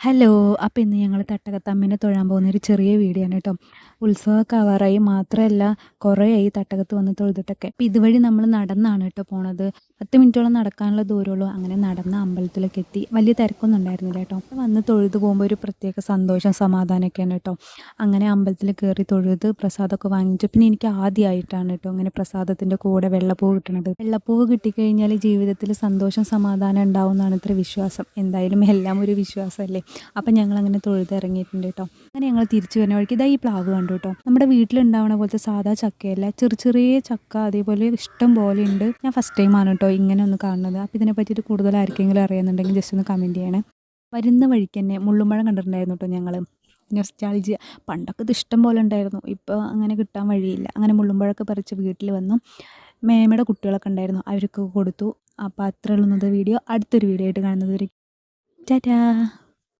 Hello. അപ്പോൾ ഇന്ന് ഞങ്ങൾ തട്ടകത്തമ്മേനെ തൊഴാൻ പോകുന്നൊരു ചെറിയ വീഡിയോ ആണ് കേട്ടോ. ഉത്സവമൊക്കെ ആവാറായി. മാത്രമല്ല കുറേയായി തട്ടകത്ത് വന്ന് തൊഴുതിട്ടൊക്കെ. അപ്പോൾ ഇതുവഴി നമ്മൾ നടന്നാണ് കേട്ടോ പോണത്. 10 മിനിറ്റോളം നടക്കാനുള്ള ദൂരമുള്ളൂ. അങ്ങനെ നടന്ന് അമ്പലത്തിലൊക്കെ എത്തി. വലിയ തിരക്കൊന്നും ഉണ്ടായിരുന്നില്ല കേട്ടോ. വന്ന് തൊഴുത് പോകുമ്പോൾ ഒരു പ്രത്യേക സന്തോഷം സമാധാനമൊക്കെയാണ് കേട്ടോ. അങ്ങനെ അമ്പലത്തിൽ കയറി തൊഴുത് പ്രസാദമൊക്കെ വാങ്ങിച്ചു. പിന്നെ എനിക്ക് ആദ്യമായിട്ടാണ് കേട്ടോ ഇങ്ങനെ പ്രസാദത്തിൻ്റെ കൂടെ വെള്ളപ്പൂവ് കിട്ടുന്നത്. വെള്ളപ്പൂവ് കിട്ടിക്കഴിഞ്ഞാൽ ജീവിതത്തിൽ സന്തോഷം സമാധാനം ഉണ്ടാവും എന്നാണ് ഇത്ര വിശ്വാസം. എന്തായാലും എല്ലാം ഒരു വിശ്വാസമല്ലേ. അപ്പം ഞങ്ങളങ്ങനെ തൊഴുതിറങ്ങിയിട്ടുണ്ട് കേട്ടോ. അങ്ങനെ ഞങ്ങൾ തിരിച്ചു വരുന്ന വഴിക്ക് ഇതാ ഈ പ്ലാവ് കണ്ടു കേട്ടോ. നമ്മുടെ വീട്ടിലുണ്ടാവണ പോലത്തെ സാധാ ചക്കയല്ല, ചെറിയ ചക്ക അതേപോലെ ഇഷ്ടം പോലെ ഉണ്ട്. ഞാൻ ഫസ്റ്റ് ടൈമാണ് കേട്ടോ ഇങ്ങനെ ഒന്ന് കാണുന്നത്. അപ്പോൾ ഇതിനെ പറ്റിയിട്ട് കൂടുതൽ ആർക്കെങ്കിലും അറിയുന്നുണ്ടെങ്കിൽ ജസ്റ്റ് ഒന്ന് കമൻറ്റ് ചെയ്യണേ. വരുന്ന വഴിക്ക് തന്നെ മുള്ളുമ്പഴം കണ്ടിട്ടുണ്ടായിരുന്നു കേട്ടോ ഞങ്ങൾ. നൊസ്റ്റാൾജിയ. പണ്ടൊക്കെ ഇത് ഇഷ്ടം പോലെ ഉണ്ടായിരുന്നു. ഇപ്പോൾ അങ്ങനെ കിട്ടാൻ വഴിയില്ല. അങ്ങനെ മുള്ളുമ്പഴമൊക്കെ പറിച്ച് വീട്ടിൽ വന്നു. മേമയുടെ കുട്ടികളൊക്കെ ഉണ്ടായിരുന്നു, അവർക്ക് കൊടുത്തു. അപ്പോൾ അത്രയുള്ളത് വീഡിയോ. അടുത്തൊരു വീഡിയോ ആയിട്ട് കാണുന്നത് വരെ ടാറ്റാ.